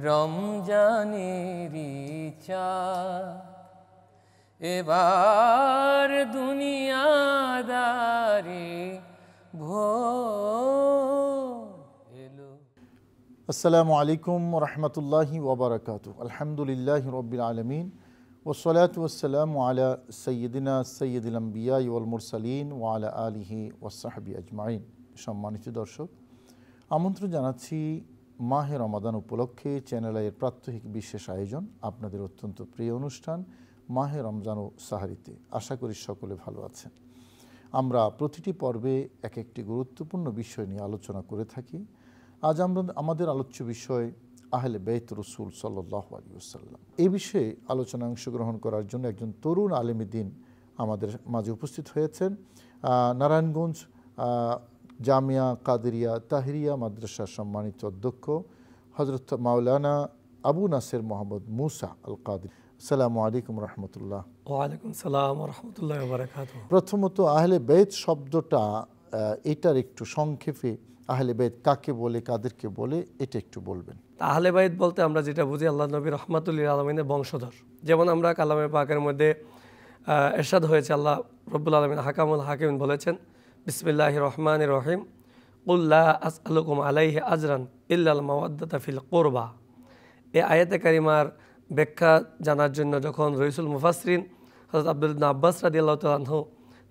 রমজানেরি চাঁদ এবার দুনিয়াদারি ভোর এলো। আসসালামু আলাইকুম রহমতুল্লাহি ওবরাকাতুহু। আলহামদুলিল্লাহি রব্বিল আলামিন ওয়াসসালাতু ওয়াসসালামু আলা সাইয়্যিদিনা সাইয়্যিদিল আম্বিয়া ওয়াল মুরসালিন ওয়া আলা আলিহি ওয়াসসাহবিহি আজমাইন। সম্মানিত দর্শক, আমন্ত্রণ জানাচ্ছি মাহে রমাদান উপলক্ষে চ্যানেল আইয়ের প্রাত্যহিক বিশেষ আয়োজন, আপনাদের অত্যন্ত প্রিয় অনুষ্ঠান মাহে রমজান ও সাহারিতে। আশা করি সকলে ভালো আছেন। আমরা প্রতিটি পর্বে এক একটি গুরুত্বপূর্ণ বিষয় নিয়ে আলোচনা করে থাকি। আজ আমরা আমাদের আলোচ্য বিষয় আহলে বাইত রাসূল সাল্লাল্লাহু আলাইহি ওয়াসাল্লাম। এই বিষয়ে আলোচনায় অংশগ্রহণ করার জন্য একজন তরুণ আলেম দ্বীন আমাদের মাঝে উপস্থিত হয়েছেন। নারায়ণগঞ্জ জামিয়া কাদেরিয়া তাহরিয়া মাদ্রাসার সম্মানিত অধ্যক্ষ হযরত মাওলানা আবু নাসের মোহাম্মদ মুসা আল কাদেরী। আসসালামু আলাইকুম রহমতুল্লাহ। ওয়ালাইকুম সালাম ওয়া রাহমাতুল্লাহি ওয়া বারাকাতুহু। প্রথমত আহলে বাইত শব্দটা এটার একটু সংক্ষেপে আহলে বাইত কাকে বলে, কাদেরকে বলে, এটা একটু বলবেন। আহলে বাইত বলতে আমরা যেটা বুঝি আল্লাহ নবী রাহমাতুল লিল আলামিনের বংশধর। যেমন আমরা কালামে পাকের মধ্যে ইরশাদ হয়েছে, আল্লাহ রব্বুল আলামিন হাকামুল হাকিম বলেছেন বিসমিল্লাহির রহমানির রহিম কুল লা আসআলুকুম আলাইহি আজরান ইল্লাল মাওয়াদ্দাতা ফিল কুরবা। এই আয়াতে কারিমার ব্যাখ্যা জানার জন্য যখন রইসুল মুফাসসিরিন হযরত আব্দুল্লাহ ইবনে আব্বাস রাদিয়াল্লাহু তাআলা আনহু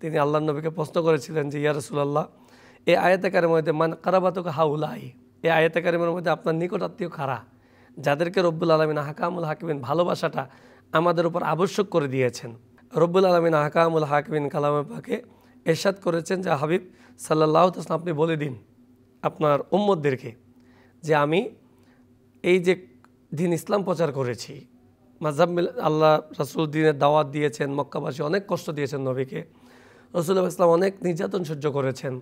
তিনি আল্লাহর নবীকে প্রশ্ন করেছিলেন যে ইয়া রাসূলুল্লাহ, এই আয়াতে কারিমার মধ্যে মান কারাবাতুকা হাউলাই, এই আয়াতে কারিমার মধ্যে আপনার নিকট আত্মীয় কারা, যাদেরকে রব্বুল আলামিন হাকামুল হাকিমিন ভালোবাসাটা আমাদের উপর আবশ্যক করে দিয়েছেন। রব্বুল আলামিন হাকামুল হাকিমিন কালামে পাকে ইরশাদ করেছেন যে হাবিব সাল্লাল্লাহু আলাইহি ওয়াসাল্লাম আপনি বলে দিন আপনার উম্মতদেরকে যে আমি এই যে দিন ইসলাম প্রচার করেছি, মাযহাব আল্লাহ রাসূল দ্বীনের দাওয়াত দিয়েছেন, মক্কাবাসী অনেক কষ্ট দিয়েছেন নবীকে, রাসূলুল্লাহ ইসলাম অনেক নির্যাতন সহ্য করেছেন,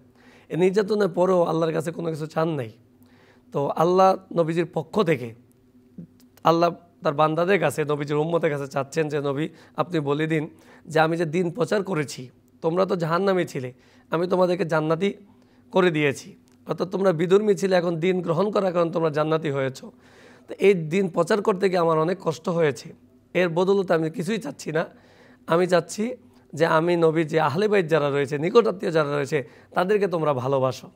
এই নির্যাতনের পরেও আল্লাহর কাছে কোনো কিছু চান নাই। তো আল্লাহ নবীজির পক্ষ থেকে আল্লাহ তার বান্দাদের কাছে নবীজির উম্মতের কাছে চাচ্ছেন যে নবী আপনি বলে দিন যে আমি যে দিন প্রচার করেছি, তোমরা তো জাহান্নামী ছিলে, আমি তোমাদেরকে জান্নাতি করে দিয়েছি। অর্থাৎ তোমরা বিধর্মী ছিলে, এখন দিন গ্রহণ করার কারণে তোমরা জান্নাতি হয়েছো। তো এই দিন প্রচার করতে গিয়ে আমার অনেক কষ্ট হয়েছে, এর বদৌলতে আমি কিছুই চাচ্ছি না। আমি চাচ্ছি যে আমি নবীর যে আহলে বাইত যারা রয়েছে, নিকটাত্মীয় যারা রয়েছে, তাদেরকে তোমরা ভালোবাসো।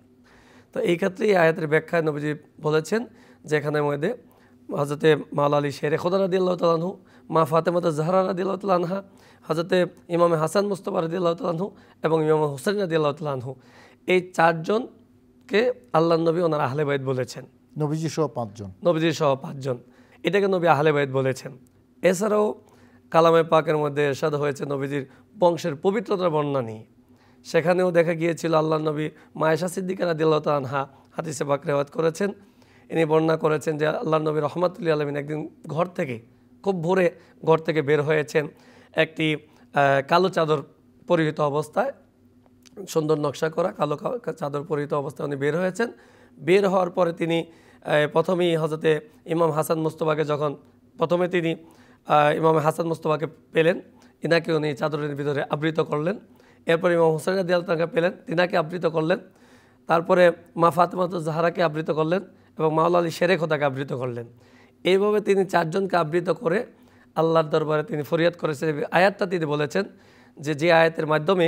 তো এই ক্ষেত্রে এই আয়াতের ব্যাখ্যায় নবীজি বলেছেন যে এখানের মধ্যে হযরতে মাওলা আলী শেরে খোদা রাদিয়াল্লাহু তাআলা আনহু, মা ফাতেমাতুজ জাহরা রাদিয়াল্লাহু তাআলা আনহা, হযরতে ইমামে হাসান মুস্তাফা রাদিয়াল্লাহু তাআলা আনহু এবং ইমামে হুসাইন রাদিয়াল্লাহু তাআলা আনহু, এই চারজনকে আল্লাহর নবী ওনার আহলে বাইত বলেছেন। নবীজি সহ পাঁচজন, এটাকে নবী আহলে বাইত বলেছেন। এছাড়াও কালামে পাকের মধ্যে ইরশাদ হয়েছে নবীজির বংশের পবিত্রতার বর্ণনা নিয়ে। সেখানেও দেখা গিয়েছিল আল্লাহর নবী মা আয়েশা সিদ্দিকা রাদিয়াল্লাহু তাআলা আনহা হাদিসে পাক রিওয়ায়াত করেছেন, ইনি বর্ণনা করেছেন যে আল্লাহর নবী রাহমাতুল লিল আলামিন একদিন ঘর থেকে খুব ভোরে ঘর থেকে বের হয়েছেন, একটি কালো চাদর পরিহিত অবস্থায়, সুন্দর নকশা করা কালো চাদর পরিহিত অবস্থায় উনি বের হয়েছেন। বের হওয়ার পরে তিনি প্রথমেই হযরতে ইমাম হাসান মুস্তাফাকে যখন প্রথমে তিনি ইমাম হাসান মুস্তাফাকে পেলেন, ইনাকে উনি চাদরের ভিতরে আবৃত করলেন। এরপর ইমাম হুসাইন রাদিয়াল্লাহু তাআলাকে পেলেন, তিনাকে আবৃত করলেন। তারপরে মা ফাতেমাতুজ জাহরাকে আবৃত করলেন এবং মাওলা আলী শেরে খোদাকে আবৃত করলেন। এইভাবে তিনি চারজনকে আবৃত করে আল্লাহর দরবারে তিনি ফরিয়াদ করেছেন। আয়াতটা তিনি বলেছেন যে আয়াতের মাধ্যমে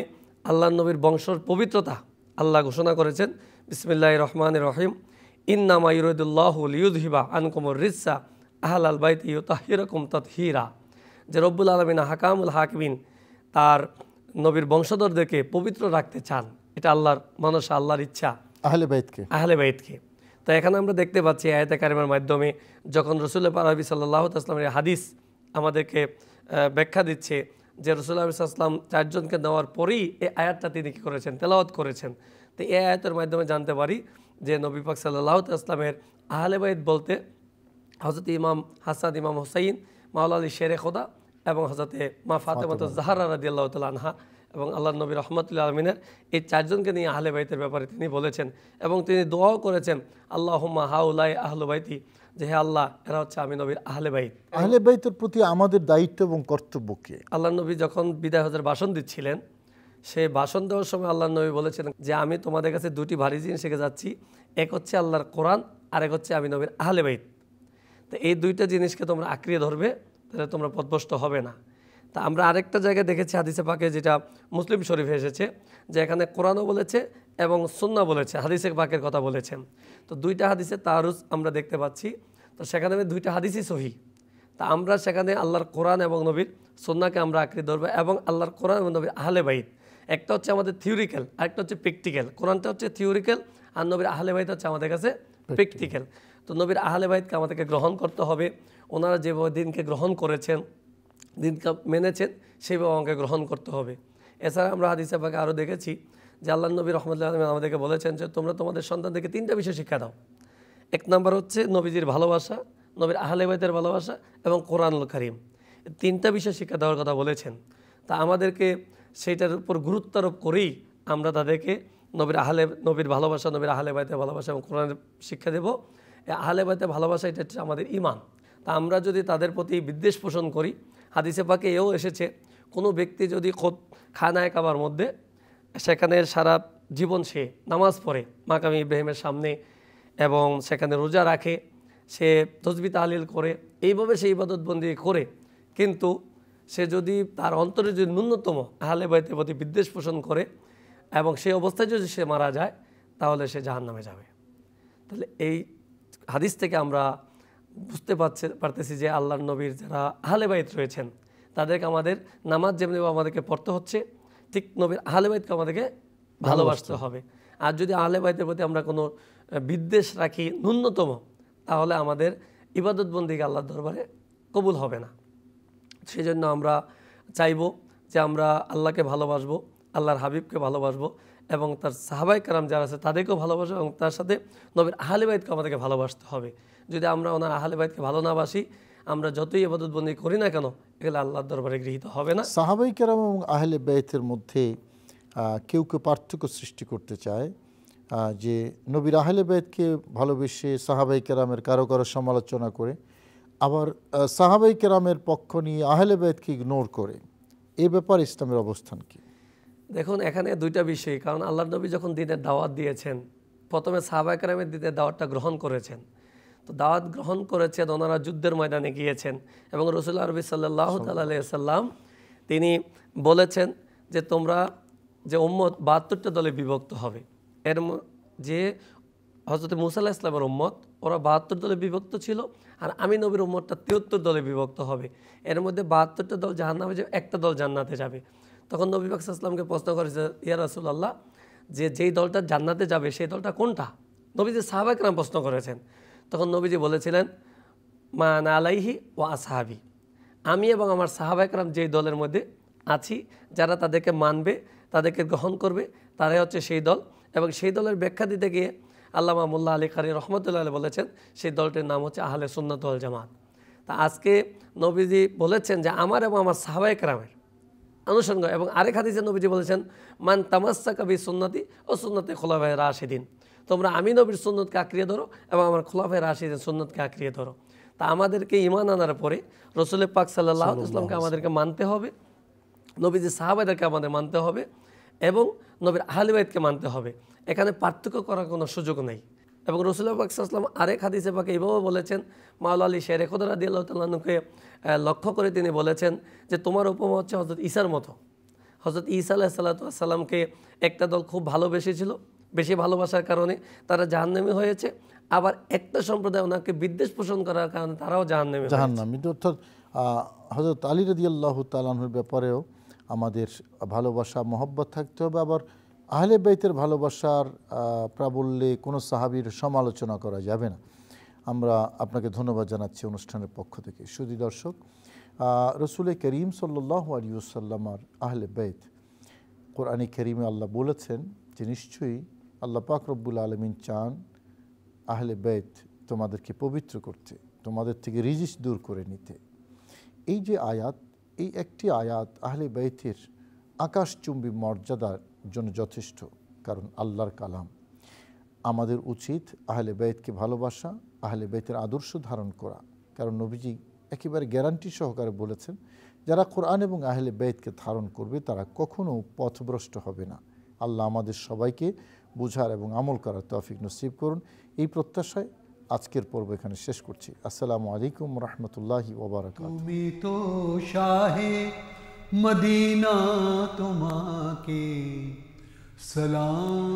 আল্লাহর নবীর বংশের পবিত্রতা আল্লাহ ঘোষণা করেছেন বিসমিল্লাহির রহমানির রহিম ইন্নামা ইউরিদুল্লাহু লিইয়ুযহিবা আনকুমুর রিজ্সা আহলাল বাইতি ইউতাহহিরাকুম তাতহীরা, যে রব্বুল আলামিন হাকামুল হাকিমিন তার নবীর বংশধরদেরকে পবিত্র রাখতে চান। এটা আল্লাহর মানসা, আল্লাহর ইচ্ছা আহলে বাইতকে। তো এখানে আমরা দেখতে পাচ্ছি আয়াতে কারিমার মাধ্যমে যখন রাসূলুল্লাহ পাক সাল্লাল্লাহু আলাইহি ওয়াসাল্লামের হাদিস আমাদেরকে ব্যাখ্যা দিচ্ছে যে রাসূলুল্লাহ সাল্লাল্লাহু আলাইহি ওয়াসাল্লাম চারজনকে দেওয়ার পরেই এই আয়াতটা তিনি কী করেছেন, তেলাওয়াত করেছেন। তো এই আয়াতের মাধ্যমে জানতে পারি যে নবী পাক সাল্লাল্লাহু আলাইহি ওয়াসাল্লামের আহলে বাইত বলতে হযরত ইমাম হাসান, ইমাম হুসাইন, মাওলা আলী শেরে খোদা এবং হযরতে মা ফাতেমাতুজ জাহরা রাদিয়াল্লাহু তাআলা আনহা এবং আল্লাহর নবী রাহমাতুল লিল আলামিনের এই চারজনকে নিয়ে আহলে বাইতের ব্যাপারে তিনি বলেছেন। এবং তিনি দোয়াও করেছেন আল্লাহুম্মা হাউলাই আহলু বাইতি, যে হে আল্লাহ এরা হচ্ছে আমি নবীর আহলে বাইত। আহলে বাইতের প্রতি আমাদের দায়িত্ব এবং কর্তব্য কি? আল্লাহর নবী যখন বিদায় হজের ভাষণ দিচ্ছিলেন, সেই ভাষণ দেওয়ার সময় আল্লাহর নবী বলেছেন যে আমি তোমাদের কাছে দুটি ভারী জিনিস শিখে যাচ্ছি, এক হচ্ছে আল্লাহর কোরআন আর এক হচ্ছে আমি নবীর আহলে বাইত। তো এই দুইটা জিনিসকে তোমরা আঁকড়িয়ে ধরবে, তাহলে তোমরা পথভ্রষ্ট হবে না। তা আমরা আরেকটা জায়গায় দেখেছি হাদিসে পাকে, যেটা মুসলিম শরীফে এসেছে, যে এখানে কোরআনও বলেছে এবং সুন্নাহ বলেছে, হাদিসে পাকের কথা বলেছেন। তো দুইটা হাদিসে তারুজ আমরা দেখতে পাচ্ছি। তো সেখানে দুইটা হাদিসই সহি। তা আমরা সেখানে আল্লাহর কোরআন এবং নবীর সুন্নাহকে আমরা আঁকড়ে ধরবো, এবং আল্লাহর কোরআন এবং নবীর আহলে বাইত। একটা হচ্ছে আমাদের থিওরিক্যাল, আরেকটা হচ্ছে প্র্যাকটিক্যাল। কোরআনটা হচ্ছে থিওরিক্যাল, আর নবীর আহলে বাইত হচ্ছে আমাদের কাছে প্র্যাকটিক্যাল। তো নবীর আহলে বাইতকে আমাদেরকে গ্রহণ করতে হবে। ওনারা যেভাবে দিনকে গ্রহণ করেছেন, দিনকে মেনেছেন, সেইভাবে আমাকে গ্রহণ করতে হবে। এছাড়া আমরা হাদিসে পাকে আরও দেখেছি যে আল্লাহ নবী রহমতুল্লাহ আমাদেরকে বলেছেন যে তোমরা তোমাদের সন্তানদেরকে 3টা বিষয় শিক্ষা দাও। 1 নম্বর হচ্ছে নবীজির ভালোবাসা, নবীর আহলে বাইতের ভালোবাসা এবং কোরআনুল কারীম। 3টা বিষয় শিক্ষা দেওয়ার কথা বলেছেন। তা আমাদেরকে সেইটার উপর গুরুত্ব আরোপ করেই আমরা তাদেরকে নবীর ভালোবাসা, নবীর আহলে বাইতের ভালোবাসা এবং কোরআনের শিক্ষা দেব। আহলে বাইতের ভালোবাসা এটা হচ্ছে আমাদের ঈমান। তা আমরা যদি তাদের প্রতি বিদ্বেষ পোষণ করি, হাদিসে পাকে এও এসেছে, কোনো ব্যক্তি যদি খানায় কাবার মধ্যে সেখানে সারা জীবন সে নামাজ পড়ে মাকামি ইব্রাহিমের সামনে, এবং সেখানে রোজা রাখে, সে তসবিহ তাহলিল করে, এইভাবে সে ইবাদতবন্দি করে, কিন্তু সে যদি তার অন্তরে যদি ন্যূনতম আহলে বাইতের প্রতি বিদ্বেষ পোষণ করে এবং সেই অবস্থায় যদি সে মারা যায়, তাহলে সে জাহান্নামে যাবে। তাহলে এই হাদিস থেকে আমরা বুঝতে পারতেছি যে আল্লাহর নবীর যারা আহলে বাইত রয়েছেন, তাদেরকে আমাদের নামাজ যেমনি আমাদেরকে পড়তে হচ্ছে, ঠিক নবীর আহলে বাইতকে আমাদেরকে ভালোবাসতে হবে। আর যদি আহলে বাইতের প্রতি আমরা কোনো বিদ্বেষ রাখি ন্যূনতম, তাহলে আমাদের ইবাদত বন্দিকে আল্লাহর দরবারে কবুল হবে না। সেই জন্য আমরা চাইব যে আমরা আল্লাহকে ভালোবাসবো, আল্লাহর হাবিবকে ভালোবাসবো, এবং তার সাহাবায়ে কেরাম যারা আছে তাদেরকেও ভালোবাসবো, এবং তার সাথে নবীর আহলে বাইতকে আমাদেরকে ভালোবাসতে হবে। যদি আমরা ওনার আহলে বাইতকে ভালো না বাসি, আমরা যতই ইবাদত বন্দি করি না কেন, এগুলো আল্লাহর দরবারে গৃহীত হবে না। সাহাবায়ে কেরাম এবং আহলে বাইতের মধ্যে কেউ কেউ পার্থক্য সৃষ্টি করতে চায়, যে নবীর আহলে বাইতকে ভালোবেসে সাহাবায়ে কেরামের কারো কারো সমালোচনা করে, আবার সাহাবায়ে কেরামের পক্ষ নিয়ে আহলে বাইতকে ইগনোর করে। এই ব্যাপারে ইসলামের অবস্থান কি? দেখুন, এখানে দুইটা বিষয়। কারণ আল্লাহর নবী যখন দ্বীনের দাওয়াত দিয়েছেন, প্রথমে সাহাবায়ে কেরামের দ্বীনের দাওয়াতটা গ্রহণ করেছেন। তো দাওয়াত গ্রহণ করেছেন, ওনারা যুদ্ধের ময়দানে গিয়েছেন, এবং রাসূল আরবি সাল্লাল্লাহু তাআলা আলাইহি সাল্লাম তিনি বলেছেন যে তোমরা যে উম্মত 72টা দলে বিভক্ত হবে। এর যে হযরত মুসা আলাইহিস সালামের উম্মত, ওরা 72 দলে বিভক্ত ছিল, আর আমি নবীর উম্মতটা 73 দলে বিভক্ত হবে। এর মধ্যে 72টা দল জাহান্নামে যাবে, একটা দল জান্নাতে যাবে। তখন নবী পাক সাল্লাল্লাহু আলাইহি ওয়াসাল্লামকে প্রশ্ন করেছে, ইয়া রাসূলুল্লাহ, যেই দলটা জান্নাতে যাবে সেই দলটা কোনটা? নবীজি সাহাবায়ে কেরাম প্রশ্ন করেছেন। তখন নবীজি বলেছিলেন, মা আনা আলাইহি ওয়া আসহাবি, আমি এবং আমার সাহাবায়ে কেরাম যেই দলের মধ্যে আছি, যারা তাদেরকে মানবে, তাদেরকে গ্রহণ করবে, তারাই হচ্ছে সেই দল। এবং সেই দলের ব্যাখ্যা দিতে গিয়ে আল্লামা মোল্লা আলী কারি রহমতুল্লাহ আলাইহি বলেছেন, সেই দলটির নাম হচ্ছে আহলে সুন্নাত ওয়াল জামাত। তা আজকে নবীজি বলেছেন যে আমার এবং আমার সাহাবায়ে কেরামের অনুসঙ্গ, এবং আরেক হাদিসে নবীজি বলেছেন, মান তামাসসাকা বি সুন্নতি ও সুন্নতে খুলাফায়ে রাশিদিন, তোমরা আমি নবীর সুন্নতকে আঁকড়িয়ে ধরো এবং আমার খুলাফায়ে রাশিদিন সুন্নতকে আঁকড়িয়ে ধরো। তা আমাদেরকে ঈমান আনার পরে রাসূল পাক সাল্লাল্লাহু আলাইহি ওয়াসাল্লামকে আমাদেরকে মানতে হবে, নবীজির সাহাবাদেরকে আমাদের মানতে হবে, এবং নবীর আহলে বাইতকে মানতে হবে। এখানে পার্থক্য করার কোনো সুযোগ নেই। এবং রাসূল পাক সাল্লাল্লাহু আলাইহি ওয়াসাল্লাম আরেক হাদিসে পাকে এইভাবে বলেছেন, মাওলা আলী শের খুদরা রাদিয়াল্লাহু তাআলা আনহুকে লক্ষ্য করে তিনি বলেছেন যে তোমার উপমা হচ্ছে হযরত ঈসার মতো। হযরত ঈসা আলাইহিস সালাতু ওয়াস সালামকে একটা দল খুব ভালোবেসেছিল, বেশি ভালোবাসার কারণে তারা জাহান্নামী হয়েছে, আবার একটা সম্প্রদায় ওনাকে বিদ্বেষ পোষণ করার কারণে তারাও জাহান্নামী। অর্থাৎ হযরত আলী রাদিয়াল্লাহু তাআলা আনহুর ব্যাপারেও আমাদের ভালোবাসা মহব্বত থাকতে হবে। আবার আহলে বাইতের ভালোবাসার প্রাবল্যে কোনো সাহাবীর সমালোচনা করা যাবে না। আমরা আপনাকে ধন্যবাদ জানাচ্ছি অনুষ্ঠানের পক্ষ থেকে। সুধী দর্শক, রাসূল করিম সাল্লাল্লাহু আলাইহি ওয়াসাল্লামের আহলে বাইত, কোরআনে কারীমে আল্লাহ বলেছেন যে নিশ্চয়ই আল্লাহ পাক রব্বুল আলামিন চান আহলে বাইত তোমাদেরকে পবিত্র করতে, তোমাদের থেকে রিজিস দূর করে নিতে। এই যে আয়াত, এই একটি আয়াত আহলে বাইতের আকাশচুম্বী মর্যাদার জন্য যথেষ্ট, কারণ আল্লাহর কালাম। আমাদের উচিত আহলে বাইতকে ভালোবাসা, আহলে বাইতের আদর্শ ধারণ করা, কারণ নবীজি একেবারে গ্যারান্টি সহকারে বলেছেন যারা কোরআন এবং আহলে বাইতকে ধারণ করবে তারা কখনো পথভ্রষ্ট হবে না। আল্লাহ আমাদের সবাইকে বুঝার এবং আমল করার তৌফিক নসিব করুন। এই প্রত্যাশায় আজকের পর্ব এখানে শেষ করছি। আসসালামু আলাইকুম রহমতুল্লাহি ওবারাকাতুহু। তুমি তো শাহে মদিনা, তোমাকে সালাম।